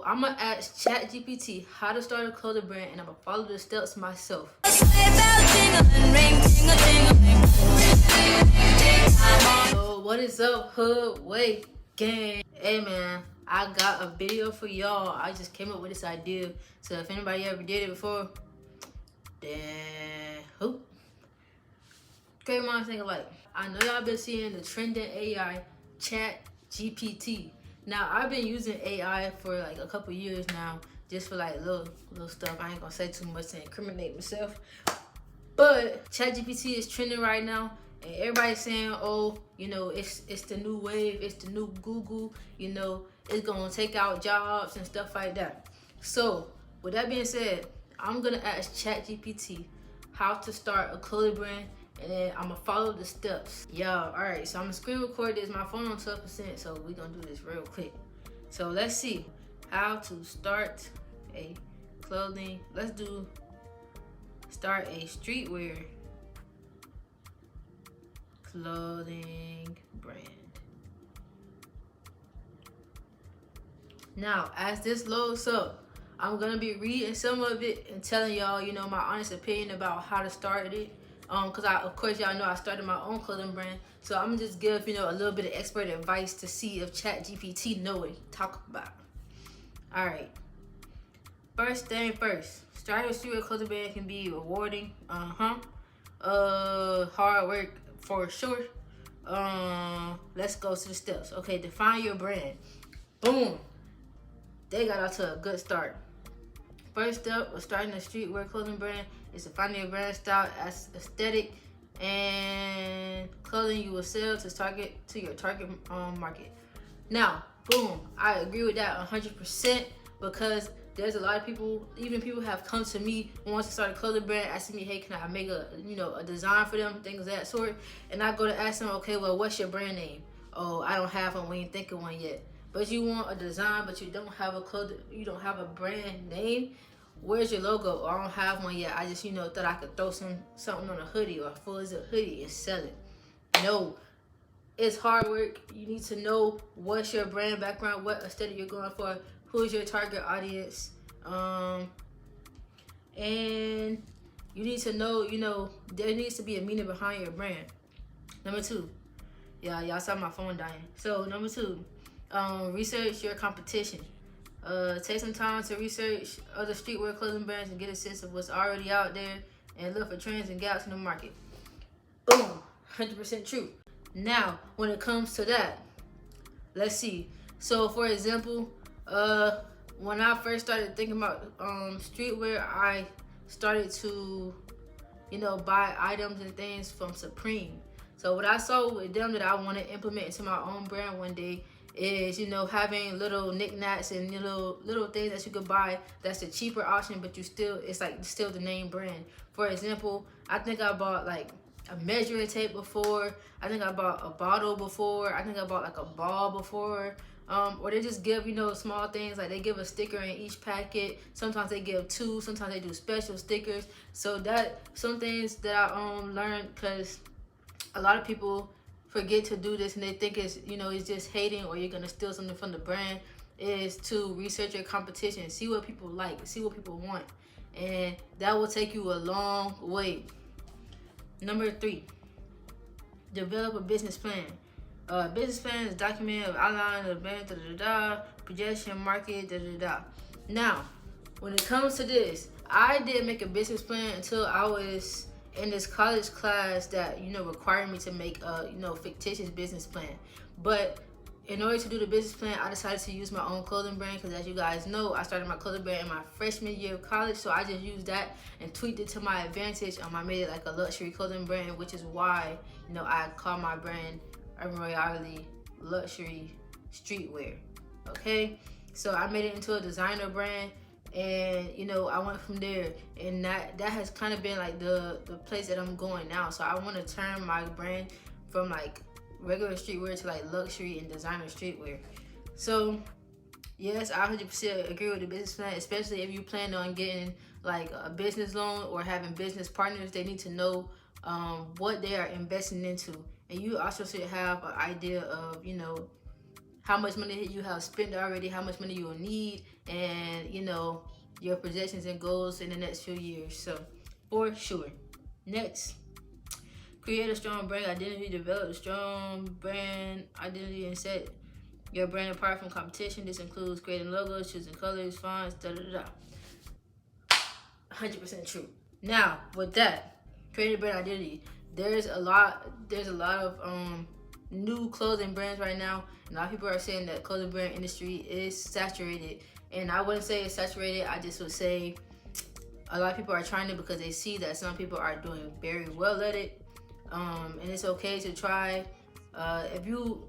So I'm gonna ask ChatGPT how to start a clothing brand, and I'm gonna follow the steps myself. So what is up, Hoodway gang? Hey man, I got a video for y'all. I just came up with this idea. So if anybody ever did it before, then who? Great minds think alike. I know y'all been seeing the trending AI ChatGPT. Now I've been using AI for like a couple years now, just for like little stuff. I ain't gonna say too much to incriminate myself. But ChatGPT is trending right now, and everybody's saying, oh, you know, it's the new wave, it's the new Google, you know, it's gonna take out jobs and stuff like that. So with that being said, I'm gonna ask ChatGPT how to start a clothing brand, and then I'm gonna follow the steps. All right, so I'm gonna screen record this. My phone on 12%, so we're gonna do this real quick. So let's see how to start a clothing. Let's do start a streetwear clothing brand. Now, as this loads up, I'm gonna be reading some of it and telling y'all, you know, my honest opinion about how to start it. Cause of course y'all know I started my own clothing brand, so I'm just give, you know, a little bit of expert advice to see if ChatGPT know what to talk about. All right. First thing first, starting a streetwear clothing brand can be rewarding. Hard work for sure. Let's go to the steps. Okay, define your brand. Boom. They got out to a good start. First step of starting a streetwear clothing brand is defining your brand style as aesthetic and clothing you will sell to your target market. Now, boom, I agree with that 100% because there's a lot of people, even people have come to me who wants to start a clothing brand, asking me, hey, can I make a design for them, things of that sort. And I go to ask them, okay, well, what's your brand name? Oh, I don't have one, we ain't think of one yet. But you want a design, but you don't have a brand name. Where's your logo? Oh, I don't have one yet. I just, thought I could throw something on a hoodie or a full zip hoodie and sell it. No, it's hard work. You need to know what's your brand background, what aesthetic you're going for, who's your target audience, and you need to know, there needs to be a meaning behind your brand. Number two, y'all saw my phone dying. So number two, research your competition. Take some time to research other streetwear clothing brands and get a sense of what's already out there and look for trends and gaps in the market. Boom, 100% true. Now, when it comes to that, let's see. So for example, when I first started thinking about streetwear, I started to, buy items and things from Supreme. So what I saw with them that I want to implement into my own brand one day is, having little knickknacks and little things that you could buy that's the cheaper option, but it's still the name brand. For example, I think I bought like a measuring tape before. I think I bought a bottle before. I think I bought like a ball before. Or they just give, small things, like they give a sticker in each packet. Sometimes they give two, sometimes they do special stickers. So that some things that I learned, because a lot of people forget to do this and they think it's, it's just hating or you're gonna steal something from the brand, is to research your competition, see what people like, see what people want, and that will take you a long way. Number three, develop a business plan. Business plan is document of outline of the brand, projection, market, Now, when it comes to this, I didn't make a business plan until I was in this college class that, required me to make a, fictitious business plan. But in order to do the business plan, I decided to use my own clothing brand because, as you guys know, I started my clothing brand in my freshman year of college. So I just used that and tweaked it to my advantage. I made it like a luxury clothing brand, which is why, I call my brand Urban Royalty Luxury Streetwear. Okay, so I made it into a designer brand, and I went from there, and that has kind of been like the place that I'm going now. So I want to turn my brand from like regular streetwear to like luxury and designer streetwear. So yes, I 100% agree with the business plan, especially if you plan on getting like a business loan or having business partners. They need to know what they are investing into, and you also should have an idea of how much money you have spent already, how much money you will need, and you know, your projections and goals in the next few years. So for sure. Next, create a strong brand identity, develop a strong brand identity, and set your brand apart from competition. This includes creating logos, choosing colors, fonts, da da da. 100% true. Now, with that, creating a brand identity, there's a lot of new clothing brands right now, and a lot of people are saying that clothing brand industry is saturated. And I wouldn't say it's saturated. I just would say a lot of people are trying it because they see that some people are doing very well at it. And it's okay to try. If you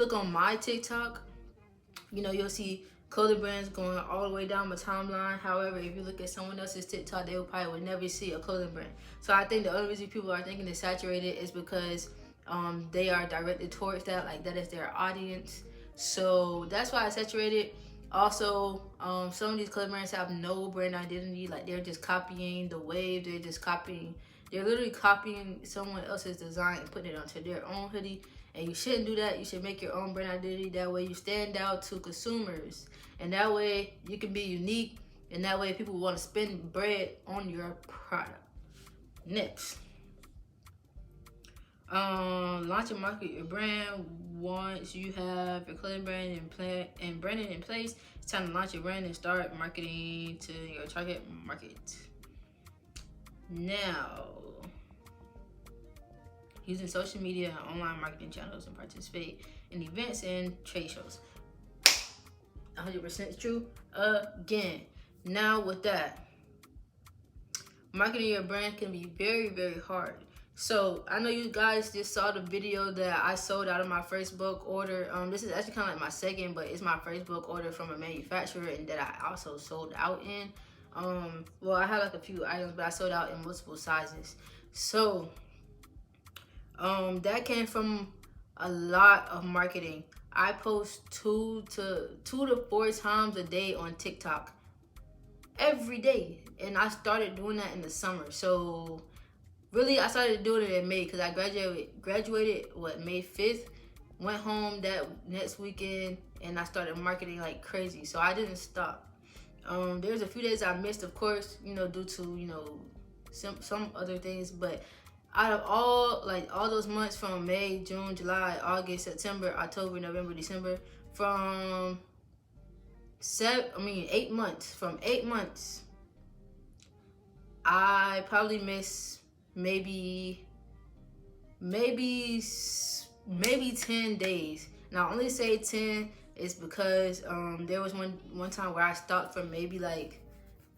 look on my TikTok, you know, you'll see clothing brands going all the way down my timeline. However, if you look at someone else's TikTok, they would never see a clothing brand. So I think the only reason people are thinking it's saturated is because they are directed towards that, like that is their audience. So that's why it's saturated. Also, some of these clothing brands have no brand identity. Like they're just copying the wave. They're literally copying someone else's design and putting it onto their own hoodie. And you shouldn't do that. You should make your own brand identity. That way you stand out to consumers. And that way you can be unique. And that way people want to spend bread on your product. Next. Launch and market your brand. Once you have your clothing brand and branding in place, it's time to launch your brand and start marketing to your target market. Now, using social media and online marketing channels and participate in events and trade shows. 100% true. Again, now with that, marketing your brand can be very, very hard. So I know you guys just saw the video that I sold out of my first bulk order. This is actually kind of like my second, but it's my first bulk order from a manufacturer, and that I also sold out in. Well, I had like a few items, but I sold out in multiple sizes. So that came from a lot of marketing. I post 2 to 4 times a day on TikTok every day, and I started doing that in the summer. So really, I started doing it in May because I graduated May 5th, went home that next weekend, and I started marketing like crazy. So I didn't stop. There's a few days I missed, of course, you know, due to, you know, some other things, but out of all those months from May, June, July, August, September, October, November, December, from 8 months, from 8 months, I probably missed maybe 10 days. Now I only say 10 is because there was one time where I stopped for maybe like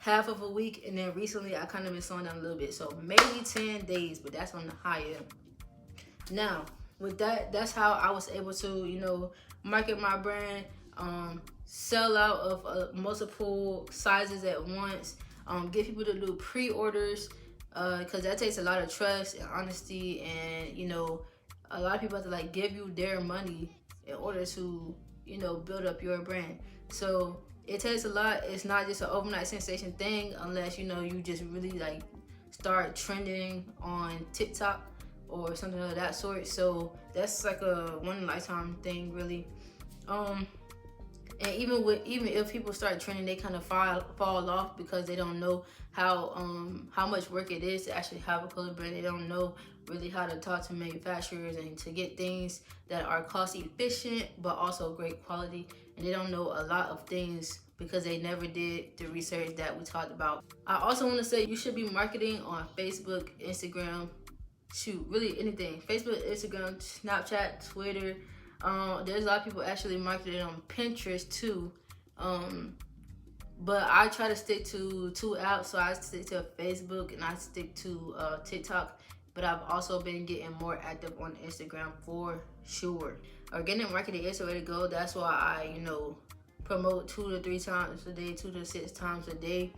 half of a week, and then recently I kind of been slowing down a little bit. So maybe 10 days, but that's on the high end. Now with that, that's how I was able to, you know, market my brand, sell out of multiple sizes at once, get people to do pre-orders, because that takes a lot of trust and honesty, and you know, a lot of people have to like give you their money in order to, you know, build up your brand. So it takes a lot. It's not just an overnight sensation thing unless, you know, you just really like start trending on TikTok or something of that sort. So that's like a one lifetime thing, really. And even if people start trending, they kind of fall off because they don't know how much work it is to actually have a clothing brand. They don't know really how to talk to manufacturers and to get things that are cost efficient but also great quality. And they don't know a lot of things because they never did the research that we talked about. I also want to say you should be marketing on Facebook, Instagram, really anything. Facebook, Instagram, Snapchat, Twitter. There's a lot of people actually marketing on Pinterest too. But I try to stick to 2 apps. So I stick to Facebook and I stick to TikTok. But I've also been getting more active on Instagram for sure. Organic marketing is the way to go. That's why I, you know, promote 2 to 3 times a day, 2 to 6 times a day.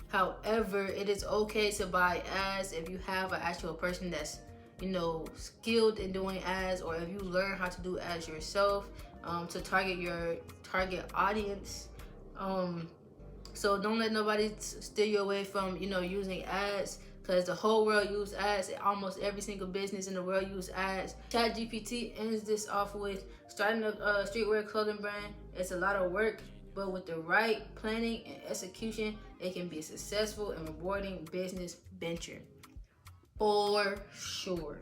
However, it is okay to buy ads if you have an actual person that's, you know, skilled in doing ads, or if you learn how to do ads yourself, to target your target audience. So don't let nobody steer you away from, you know, using ads, because the whole world use ads. Almost every single business in the world use ads. ChatGPT ends this off with starting a streetwear clothing brand. It's a lot of work, but with the right planning and execution, it can be a successful and rewarding business venture. For sure.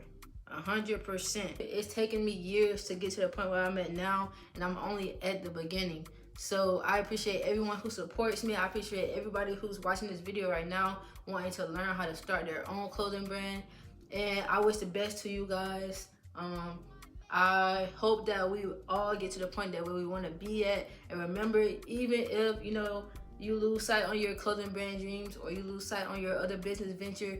100%. It's taken me years to get to the point where I'm at now, and I'm only at the beginning. So I appreciate everyone who supports me. I appreciate everybody who's watching this video right now, wanting to learn how to start their own clothing brand. And I wish the best to you guys. I hope that we all get to the point that where we want to be at. And remember, even if you lose sight on your clothing brand dreams, or you lose sight on your other business venture,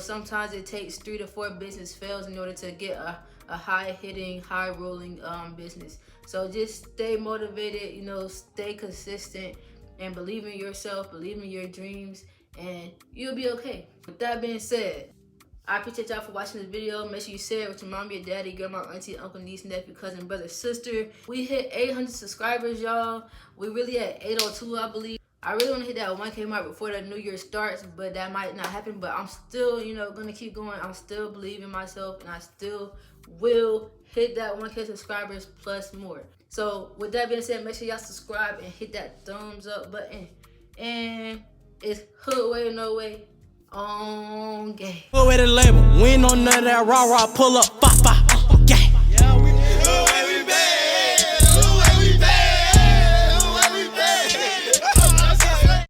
sometimes it takes 3 to 4 business fails in order to get a high-hitting, high-rolling business. So just stay motivated, stay consistent, and believe in yourself, believe in your dreams, and you'll be okay. With that being said, I appreciate y'all for watching this video. Make sure you share it with your mom, your daddy, grandma, auntie, uncle, niece, nephew, cousin, brother, sister. We hit 800 subscribers, y'all. We really at 802, I believe. I really want to hit that 1K mark before the new year starts, but that might not happen. But I'm still, going to keep going. I'm still believing in myself, and I still will hit that 1K subscribers plus more. So with that being said, make sure y'all subscribe and hit that thumbs up button. And it's Hoodway or no way on game. With the label, we ain't on none of that rah-rah, pull up, pop, pop.